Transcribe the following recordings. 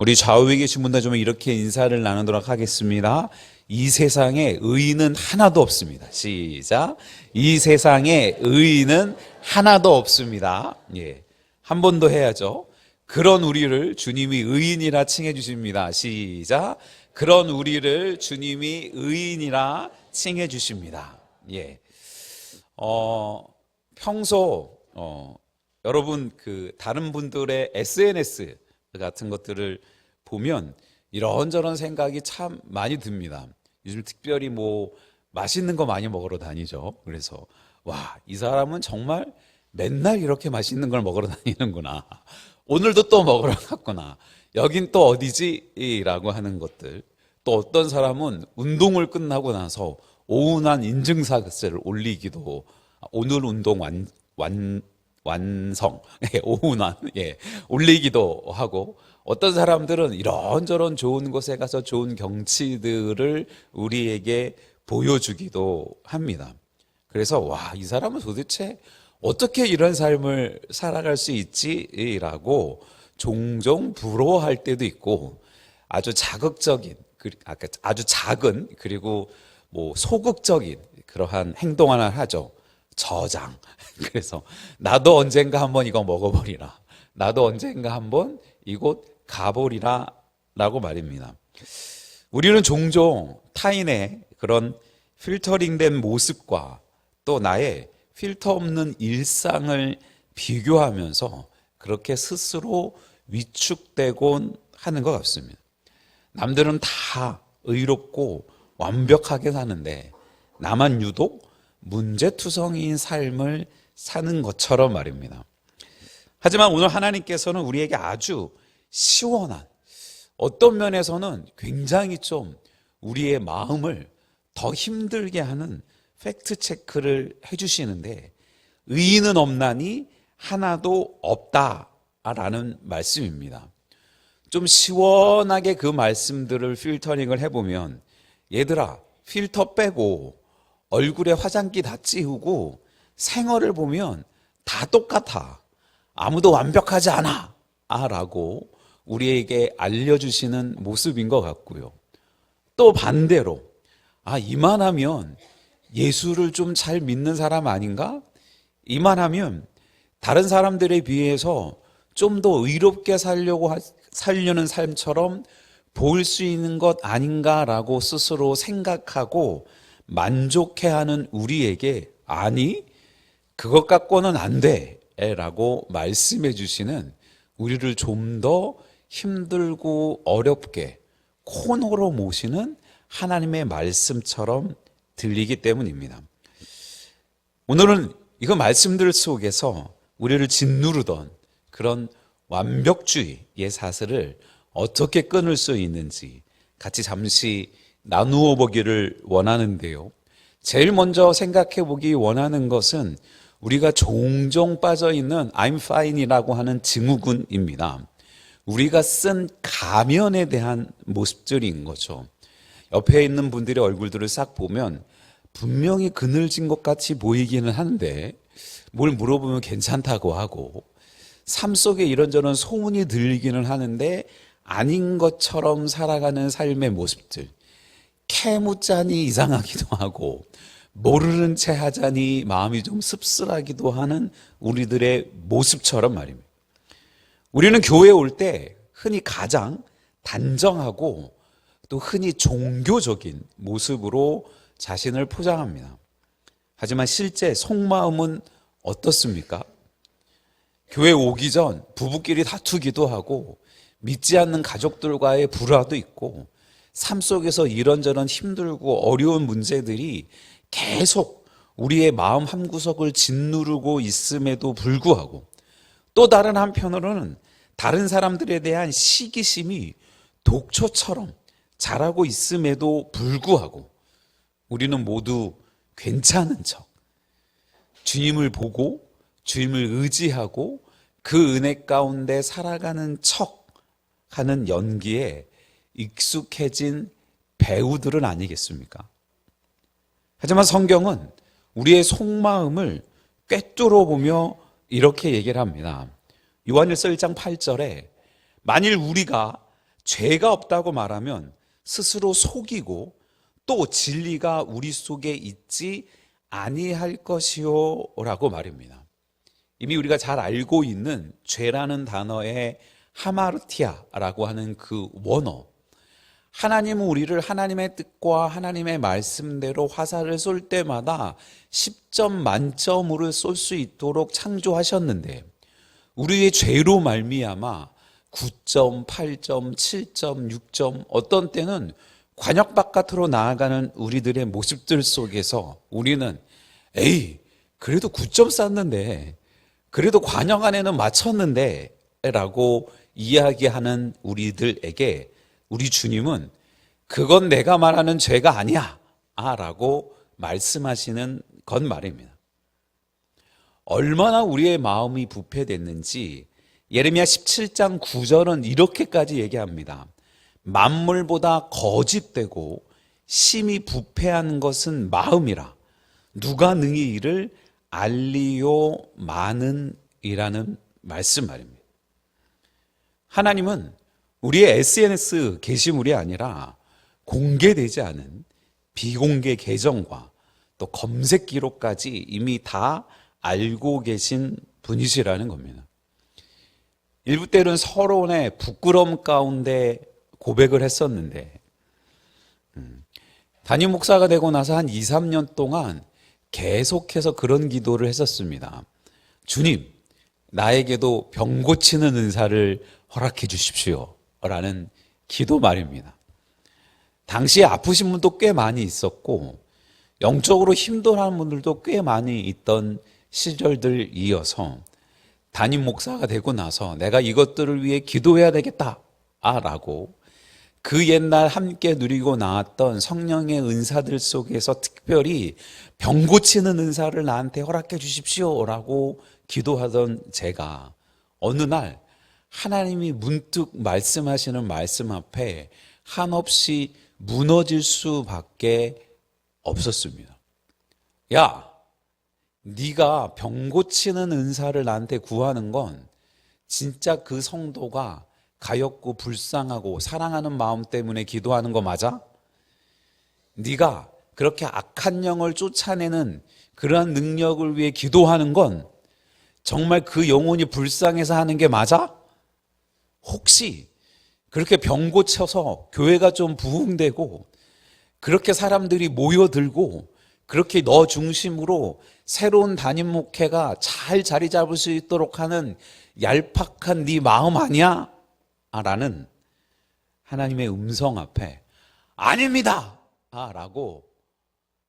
우리 좌우에 계신 분들 좀 이렇게 인사를 나누도록 하겠습니다. 이 세상에 의인은 하나도 없습니다. 시작. 이 세상에 의인은 하나도 없습니다. 예. 한 번 더 해야죠. 그런 우리를 주님이 의인이라 칭해 주십니다. 시작. 그런 우리를 주님이 의인이라 칭해 주십니다. 예. 평소 여러분 다른 분들의 SNS 같은 것들을 보면 이런저런 생각이 참 많이 듭니다. 요즘 특별히 뭐 맛있는 거 많이 먹으러 다니죠. 그래서 와, 이 사람은 정말 맨날 이렇게 맛있는 걸 먹으러 다니는구나. 오늘도 또 먹으러 갔구나. 여긴 또 어디지? 라고 하는 것들. 또 어떤 사람은 운동을 끝나고 나서 오운한 인증사진을 올리기도, 오늘 운동 완성, 오운환, 올리기도 하고, 어떤 사람들은 이런저런 좋은 곳에 가서 좋은 경치들을 우리에게 보여주기도 합니다. 그래서 와, 이 사람은 도대체 어떻게 이런 삶을 살아갈 수 있지라고 종종 부러워할 때도 있고, 아주 자극적인, 아주 작은, 그리고 뭐 소극적인 그러한 행동 하나 하죠. 저장. 그래서 나도 언젠가 한번 이거 먹어버리라. 나도 언젠가 한번 이곳 가버리라 라고 말입니다. 우리는 종종 타인의 그런 필터링된 모습과 또 나의 필터 없는 일상을 비교하면서 그렇게 스스로 위축되곤 하는 것 같습니다. 남들은 다 의롭고 완벽하게 사는데 나만 유독 문제투성이인 삶을 사는 것처럼 말입니다. 하지만 오늘 하나님께서는 우리에게 아주 시원한, 어떤 면에서는 굉장히 좀 우리의 마음을 더 힘들게 하는 팩트 체크를 해주시는데, 의인은 없나니 하나도 없다라는 말씀입니다. 좀 시원하게 그 말씀들을 필터링을 해보면, 얘들아 필터 빼고 얼굴에 화장기 다 찌우고 생얼을 보면 다 똑같아. 아무도 완벽하지 않아. 라고 우리에게 알려주시는 모습인 것 같고요. 또 반대로, 이만하면 예수를 좀 잘 믿는 사람 아닌가? 이만하면 다른 사람들에 비해서 좀 더 의롭게 살려는 삶처럼 보일 수 있는 것 아닌가라고 스스로 생각하고 만족해하는 우리에게, 아니, 그것 갖고는 안 돼 라고 말씀해 주시는, 우리를 좀 더 힘들고 어렵게 코너로 모시는 하나님의 말씀처럼 들리기 때문입니다. 오늘은 이거 말씀들 속에서 우리를 짓누르던 그런 완벽주의의 사슬을 어떻게 끊을 수 있는지 같이 잠시 나누어 보기를 원하는데요. 제일 먼저 생각해 보기 원하는 것은 우리가 종종 빠져있는 I'm fine이라고 하는 증후군입니다. 우리가 쓴 가면에 대한 모습들인 거죠. 옆에 있는 분들의 얼굴들을 싹 보면 분명히 그늘진 것 같이 보이기는 하는데 뭘 물어보면 괜찮다고 하고, 삶 속에 이런저런 소문이 들리기는 하는데 아닌 것처럼 살아가는 삶의 모습들, 캐묻자니 이상하기도 하고 모르는 채 하자니 마음이 좀 씁쓸하기도 하는 우리들의 모습처럼 말입니다. 우리는 교회에 올 때 흔히 가장 단정하고 또 흔히 종교적인 모습으로 자신을 포장합니다. 하지만 실제 속마음은 어떻습니까? 교회 오기 전 부부끼리 다투기도 하고 믿지 않는 가족들과의 불화도 있고, 삶 속에서 이런저런 힘들고 어려운 문제들이 계속 우리의 마음 한구석을 짓누르고 있음에도 불구하고, 또 다른 한편으로는 다른 사람들에 대한 시기심이 독초처럼 자라고 있음에도 불구하고 우리는 모두 괜찮은 척, 주님을 보고 주님을 의지하고 그 은혜 가운데 살아가는 척 하는 연기에 익숙해진 배우들은 아니겠습니까? 하지만 성경은 우리의 속마음을 꿰뚫어 보며 이렇게 얘기를 합니다. 요한일서 1장 8절에 만일 우리가 죄가 없다고 말하면 스스로 속이고 또 진리가 우리 속에 있지 아니할 것이요 라고 말입니다. 이미 우리가 잘 알고 있는 죄라는 단어의 하마르티아라고 하는 그 원어, 하나님은 우리를 하나님의 뜻과 하나님의 말씀대로 화살을 쏠 때마다 10점 만점으로 쏠 수 있도록 창조하셨는데 우리의 죄로 말미암아 9점, 8점, 7점, 6점, 어떤 때는 관역 바깥으로 나아가는 우리들의 모습들 속에서 우리는 에이, 그래도 9점 쌌는데, 그래도 관역 안에는 맞췄는데 라고 이야기하는 우리들에게 우리 주님은 그건 내가 말하는 죄가 아니야 라고 말씀하시는 건 말입니다. 얼마나 우리의 마음이 부패됐는지 예레미야 17장 9절은 이렇게까지 얘기합니다. 만물보다 거짓되고 심히 부패한 것은 마음이라 누가 능히 이를 알리요마는 이라는 말씀 말입니다. 하나님은 우리의 SNS 게시물이 아니라 공개되지 않은 비공개 계정과 또 검색 기록까지 이미 다 알고 계신 분이시라는 겁니다. 일부 때는 서론의 부끄러움 가운데 고백을 했었는데 담임 목사가 되고 나서 한 2, 3년 동안 계속해서 그런 기도를 했었습니다. 주님, 나에게도 병 고치는 은사를 허락해 주십시오 라는 기도 말입니다. 당시에 아프신 분도 꽤 많이 있었고 영적으로 힘들어하는 분들도 꽤 많이 있던 시절들 이어서 담임 목사가 되고 나서 내가 이것들을 위해 기도해야 되겠다 라고 그 옛날 함께 누리고 나왔던 성령의 은사들 속에서 특별히 병 고치는 은사를 나한테 허락해 주십시오 라고 기도하던 제가 어느 날 하나님이 문득 말씀하시는 말씀 앞에 한없이 무너질 수밖에 없었습니다. 야, 네가 병 고치는 은사를 나한테 구하는 건 진짜 그 성도가 가엾고 불쌍하고 사랑하는 마음 때문에 기도하는 거 맞아? 네가 그렇게 악한 영을 쫓아내는 그러한 능력을 위해 기도하는 건 정말 그 영혼이 불쌍해서 하는 게 맞아? 혹시 그렇게 병 고쳐서 교회가 좀 부흥되고 그렇게 사람들이 모여들고 그렇게 너 중심으로 새로운 담임 목회가 잘 자리 잡을 수 있도록 하는 얄팍한 네 마음 아니야? 라는 하나님의 음성 앞에 아닙니다! 라고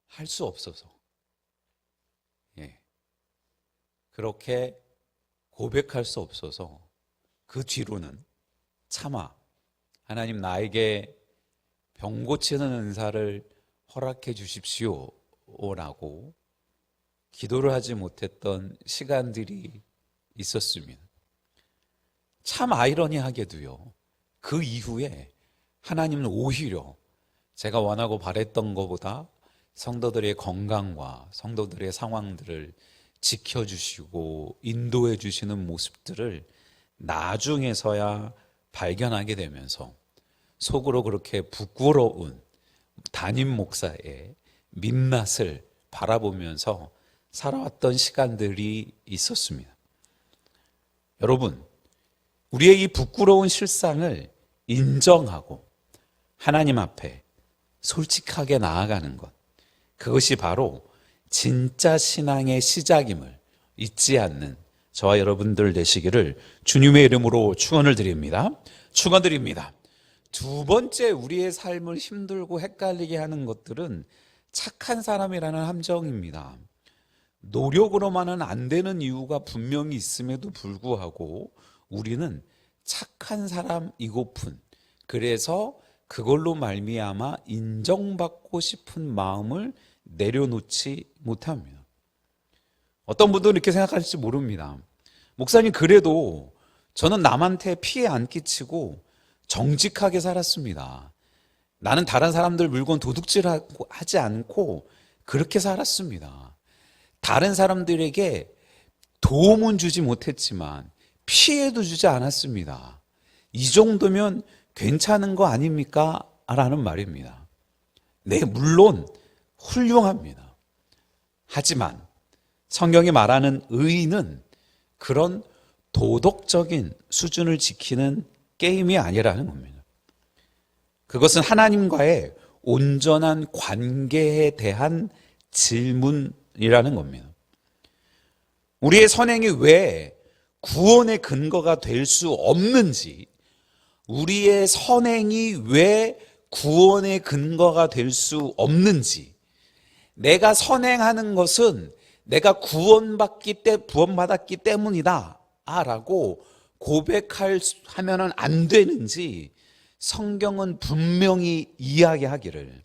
할 수 없어서 그렇게 고백할 수 없어서 그 뒤로는 차마 하나님 나에게 병 고치는 은사를 허락해 주십시오 라고 기도를 하지 못했던 시간들이 있었습니다. 참 아이러니하게도요, 그 이후에 하나님은 오히려 제가 원하고 바랬던 것보다 성도들의 건강과 성도들의 상황들을 지켜주시고 인도해 주시는 모습들을 나중에서야 발견하게 되면서 속으로 그렇게 부끄러운 담임 목사의 민낯을 바라보면서 살아왔던 시간들이 있었습니다. 여러분, 우리의 이 부끄러운 실상을 인정하고 하나님 앞에 솔직하게 나아가는 것, 그것이 바로 진짜 신앙의 시작임을 잊지 않는 저와 여러분들 되시기를 주님의 이름으로 축원을 드립니다. 축원드립니다. 두 번째, 우리의 삶을 힘들고 헷갈리게 하는 것들은 착한 사람이라는 함정입니다. 노력으로만은 안 되는 이유가 분명히 있음에도 불구하고 우리는 착한 사람이고픈, 그래서 그걸로 말미암아 인정받고 싶은 마음을 내려놓지 못합니다. 어떤 분들은 이렇게 생각할지 모릅니다. 목사님, 그래도 저는 남한테 피해 안 끼치고 정직하게 살았습니다. 나는 다른 사람들 물건 도둑질하지 않고 그렇게 살았습니다. 다른 사람들에게 도움은 주지 못했지만 피해도 주지 않았습니다. 이 정도면 괜찮은 거 아닙니까? 라는 말입니다. 네, 물론 훌륭합니다. 하지만 성경이 말하는 의는 그런 도덕적인 수준을 지키는 게임이 아니라는 겁니다. 그것은 하나님과의 온전한 관계에 대한 질문이라는 겁니다. 우리의 선행이 왜 구원의 근거가 될 수 없는지, 우리의 선행이 왜 구원의 근거가 될 수 없는지, 내가 선행하는 것은 내가 구원받았기 때문이다 라고 고백하면 안 되는지 성경은 분명히 이야기하기를,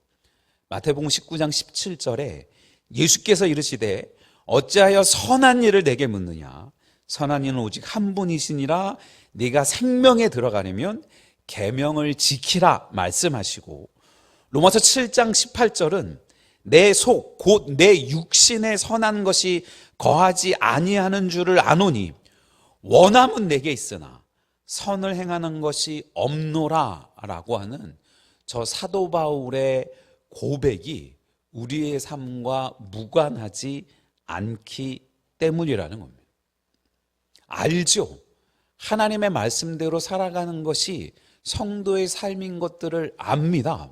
마태복음 19장 17절에 예수께서 이르시되 어찌하여 선한 일을 내게 묻느냐, 선한 이는 오직 한 분이시니라, 네가 생명에 들어가려면 계명을 지키라 말씀하시고, 로마서 7장 18절은 내 속 곧 내 육신에 선한 것이 거하지 아니하는 줄을 아노니 원함은 내게 있으나 선을 행하는 것이 없노라 라고 하는 저 사도 바울의 고백이 우리의 삶과 무관하지 않기 때문이라는 겁니다. 알죠? 하나님의 말씀대로 살아가는 것이 성도의 삶인 것들을 압니다.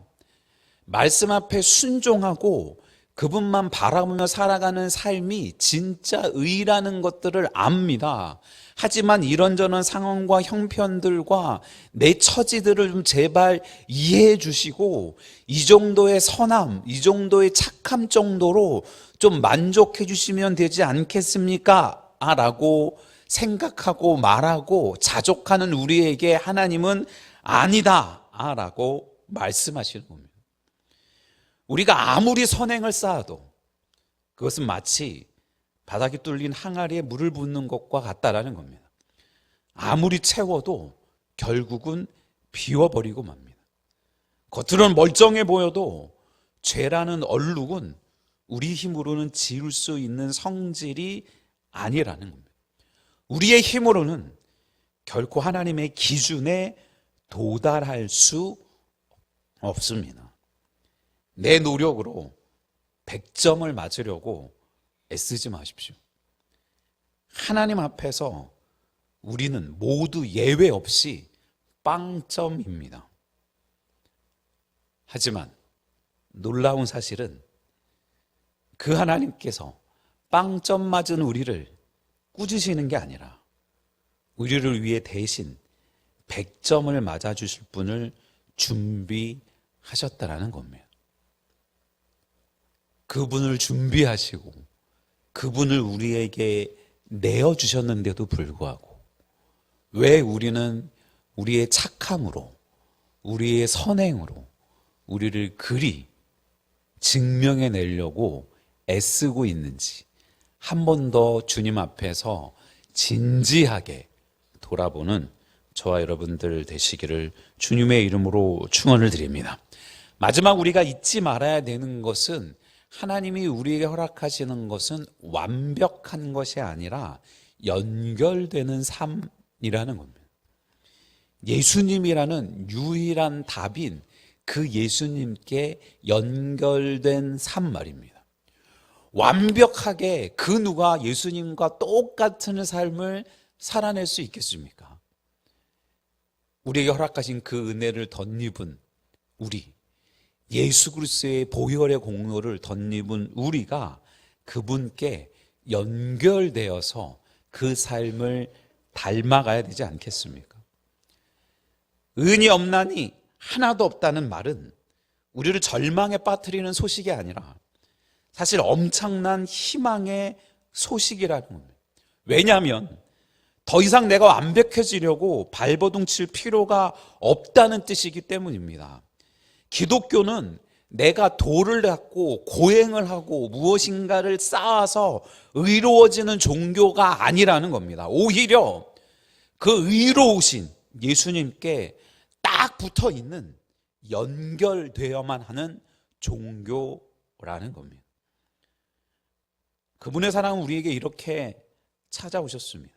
말씀 앞에 순종하고 그분만 바라보며 살아가는 삶이 진짜 의라는 것들을 압니다. 하지만 이런저런 상황과 형편들과 내 처지들을 좀 제발 이해해 주시고, 이 정도의 선함, 이 정도의 착함 정도로 좀 만족해 주시면 되지 않겠습니까? 라고 생각하고 말하고 자족하는 우리에게 하나님은 아니다 라고 말씀하시는 겁니다. 우리가 아무리 선행을 쌓아도 그것은 마치 바닥이 뚫린 항아리에 물을 붓는 것과 같다라는 겁니다. 아무리 채워도 결국은 비워버리고 맙니다. 겉으로는 멀쩡해 보여도 죄라는 얼룩은 우리 힘으로는 지울 수 있는 성질이 아니라는 겁니다. 우리의 힘으로는 결코 하나님의 기준에 도달할 수 없습니다. 내 노력으로 100점을 맞으려고 애쓰지 마십시오. 하나님 앞에서 우리는 모두 예외 없이 빵점입니다. 하지만 놀라운 사실은 그 하나님께서 빵점 맞은 우리를 꾸짖으시는 게 아니라 우리를 위해 대신 100점을 맞아주실 분을 준비하셨다라는 겁니다. 그분을 준비하시고 그분을 우리에게 내어주셨는데도 불구하고 왜 우리는 우리의 착함으로, 우리의 선행으로 우리를 그리 증명해내려고 애쓰고 있는지 한 번 더 주님 앞에서 진지하게 돌아보는 저와 여러분들 되시기를 주님의 이름으로 축원을 드립니다. 마지막 우리가 잊지 말아야 되는 것은, 하나님이 우리에게 허락하시는 것은 완벽한 것이 아니라 연결되는 삶이라는 겁니다. 예수님이라는 유일한 답인 그 예수님께 연결된 삶 말입니다. 완벽하게 그 누가 예수님과 똑같은 삶을 살아낼 수 있겠습니까? 우리에게 허락하신 그 은혜를 덧입은 우리, 예수 그리스도의 보혈의 공로를 덧입은 우리가 그분께 연결되어서 그 삶을 닮아가야 되지 않겠습니까? 은이 없나니 하나도 없다는 말은 우리를 절망에 빠뜨리는 소식이 아니라 사실 엄청난 희망의 소식이라는 겁니다. 왜냐하면 더 이상 내가 완벽해지려고 발버둥 칠 필요가 없다는 뜻이기 때문입니다. 기독교는 내가 도를 닦고 고행을 하고 무엇인가를 쌓아서 의로워지는 종교가 아니라는 겁니다. 오히려 그 의로우신 예수님께 딱 붙어 있는, 연결되어만 하는 종교라는 겁니다. 그분의 사랑은 우리에게 이렇게 찾아오셨습니다.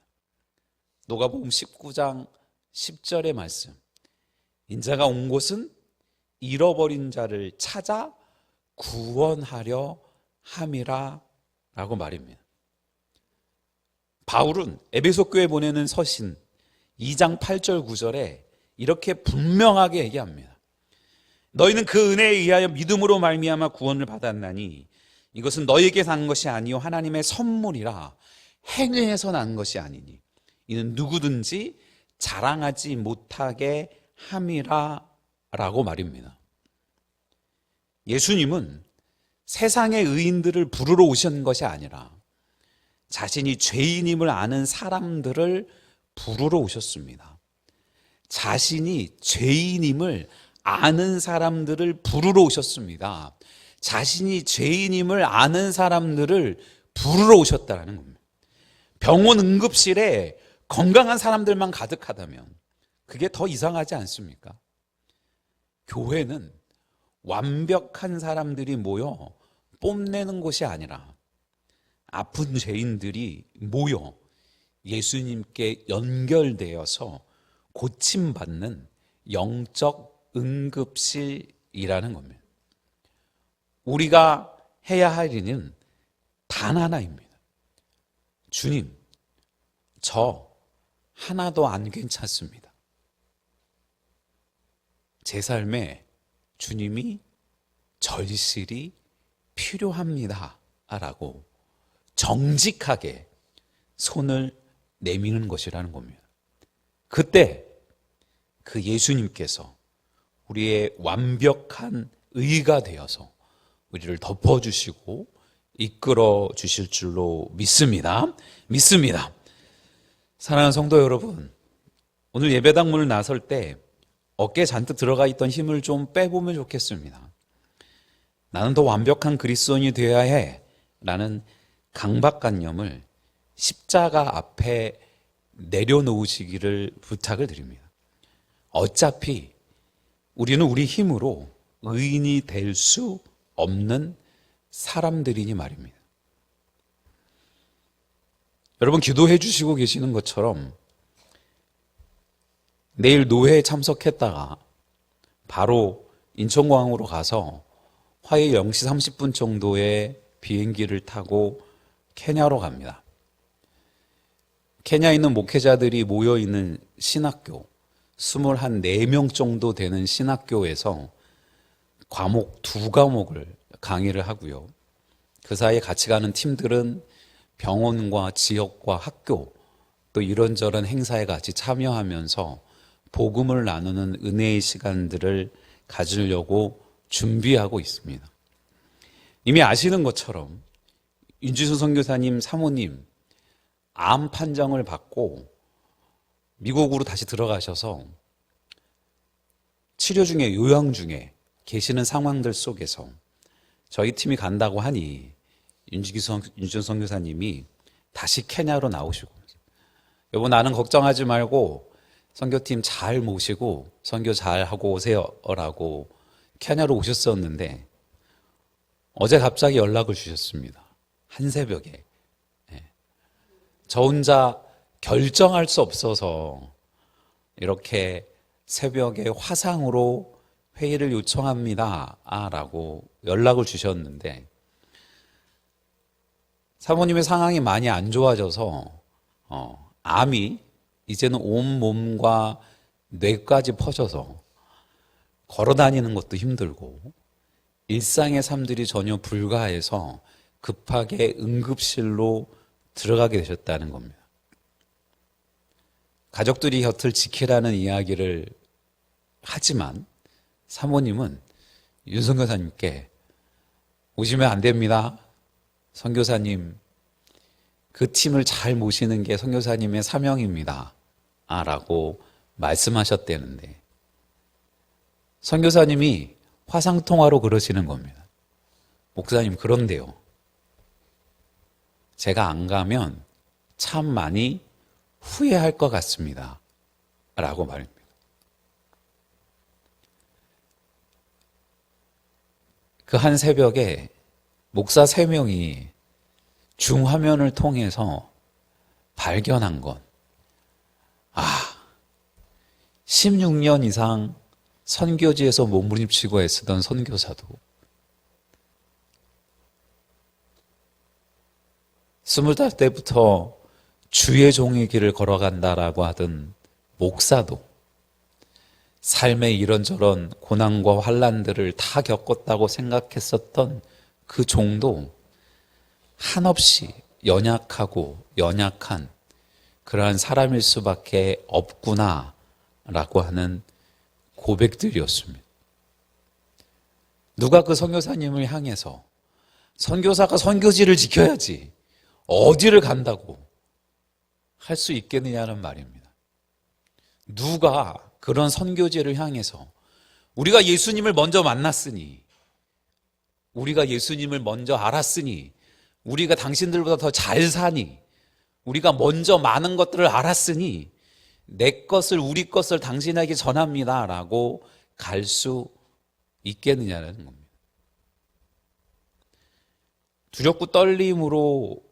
누가복음 19장 10절의 말씀, 인자가 온 곳은 잃어버린 자를 찾아 구원하려 함이라 라고 말입니다. 바울은 에베소 교회에 보내는 서신 2장 8절 9절에 이렇게 분명하게 얘기합니다. 너희는 그 은혜에 의하여 믿음으로 말미암아 구원을 받았나니 이것은 너희에게 난 것이 아니요 하나님의 선물이라 행위에서 난 것이 아니니 이는 누구든지 자랑하지 못하게 함이라 라고 말입니다. 예수님은 세상의 의인들을 부르러 오신 것이 아니라 자신이 죄인임을 아는 사람들을 부르러 오셨습니다. 자신이 죄인임을 아는 사람들을 부르러 오셨습니다. 자신이 죄인임을 아는 사람들을 부르러 오셨다는 겁니다. 병원 응급실에 건강한 사람들만 가득하다면 그게 더 이상하지 않습니까? 교회는 완벽한 사람들이 모여 뽐내는 곳이 아니라 아픈 죄인들이 모여 예수님께 연결되어서 고침받는 영적 응급실이라는 겁니다. 우리가 해야 할 일은 단 하나입니다. 주님, 저 하나도 안 괜찮습니다. 제 삶에 주님이 절실히 필요합니다 라고 정직하게 손을 내미는 것이라는 겁니다. 그때 그 예수님께서 우리의 완벽한 의가 되어서 우리를 덮어주시고 이끌어 주실 줄로 믿습니다. 사랑하는 성도 여러분, 오늘 예배당 문을 나설 때 어깨에 잔뜩 들어가 있던 힘을 좀 빼보면 좋겠습니다. 나는 더 완벽한 그리스도인이 되어야 해 라는 강박관념을 십자가 앞에 내려놓으시기를 부탁을 드립니다. 어차피 우리는 우리 힘으로 의인이 될 수 없는 사람들이니 말입니다. 여러분, 기도해 주시고 계시는 것처럼 내일 노회에 참석했다가 바로 인천공항으로 가서 화요일 0시 30분 정도의 비행기를 타고 케냐로 갑니다. 케냐에 있는 목회자들이 모여있는 신학교 24명 정도 되는 신학교에서 과목 2과목을 강의를 하고요. 그 사이에 같이 가는 팀들은 병원과 지역과 학교 또 이런저런 행사에 같이 참여하면서 복음을 나누는 은혜의 시간들을 가지려고 준비하고 있습니다. 이미 아시는 것처럼 윤지수 선교사님 사모님 암 판정을 받고 미국으로 다시 들어가셔서 치료 중에 요양 중에 계시는 상황들 속에서 저희 팀이 간다고 하니 윤지수 선교사님이 다시 케냐로 나오시고, 여보 나는 걱정하지 말고 선교팀 잘 모시고 선교 잘 하고 오세요 라고 케냐로 오셨었는데 어제 갑자기 연락을 주셨습니다. 한새벽에. 저 혼자 결정할 수 없어서 이렇게 새벽에 화상으로 회의를 요청합니다 라고 연락을 주셨는데, 사모님의 상황이 많이 안 좋아져서 암이 이제는 온 몸과 뇌까지 퍼져서 걸어다니는 것도 힘들고 일상의 삶들이 전혀 불가해서 급하게 응급실로 들어가게 되셨다는 겁니다. 가족들이 곁을 지키라는 이야기를 하지만 사모님은 윤 선교사님께 오시면 안 됩니다. 선교사님, 그 팀을 잘 모시는 게 선교사님의 사명입니다 라고 말씀하셨다는데, 선교사님이 화상통화로 그러시는 겁니다. 목사님, 그런데요, 제가 안 가면 참 많이 후회할 것 같습니다 라고 말입니다. 그 한 새벽에 목사 3명이 중화면을 통해서 발견한 건 16년 이상 선교지에서 몸부림치고 애쓰던 선교사도 20때부터 주의 종의 길을 걸어간다라고 하던 목사도 삶의 이런저런 고난과 환난들을 다 겪었다고 생각했었던 그 종도 한없이 연약하고 연약한 그러한 사람일 수밖에 없구나라고 하는 고백들이었습니다. 누가 그 선교사님을 향해서 선교사가 선교지를 지켜야지 어디를 간다고 할 수 있겠느냐는 말입니다. 누가 그런 선교지를 향해서 우리가 예수님을 먼저 만났으니, 우리가 예수님을 먼저 알았으니, 우리가 당신들보다 더 잘 사니, 우리가 먼저 많은 것들을 알았으니 내 것을, 우리 것을 당신에게 전합니다 라고 갈 수 있겠느냐는 겁니다. 두렵고 떨림으로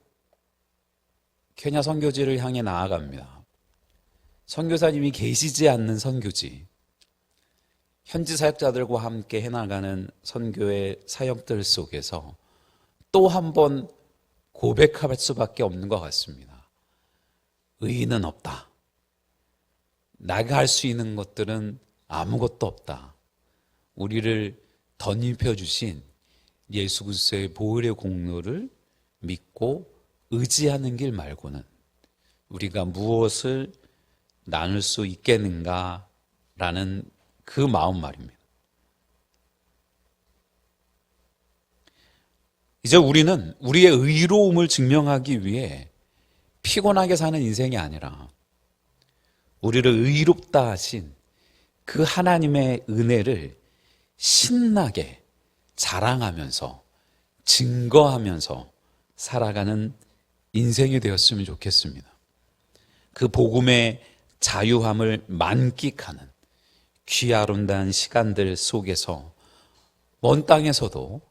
케냐 선교지를 향해 나아갑니다. 선교사님이 계시지 않는 선교지, 현지 사역자들과 함께 해나가는 선교의 사역들 속에서 또 한 번 고백할 수밖에 없는 것 같습니다. 의인은 없다. 내가 할 수 있는 것들은 아무것도 없다. 우리를 덧입혀 주신 예수 그리스도의 보혈의 공로를 믿고 의지하는 길 말고는 우리가 무엇을 나눌 수 있겠는가라는 그 마음 말입니다. 이제 우리는 우리의 의로움을 증명하기 위해 피곤하게 사는 인생이 아니라 우리를 의롭다 하신 그 하나님의 은혜를 신나게 자랑하면서 증거하면서 살아가는 인생이 되었으면 좋겠습니다. 그 복음의 자유함을 만끽하는 귀 아름다운 시간들 속에서 먼 땅에서도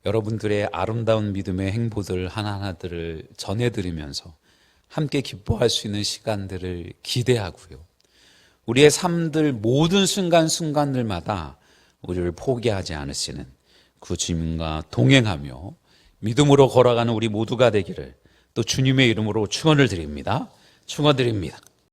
여러분들의 아름다운 믿음의 행보들 하나하나들을 전해드리면서 함께 기뻐할 수 있는 시간들을 기대하고요. 우리의 삶들 모든 순간순간들마다 우리를 포기하지 않으시는 그 주님과 동행하며 믿음으로 걸어가는 우리 모두가 되기를 또 주님의 이름으로 축원을 드립니다. 축원드립니다.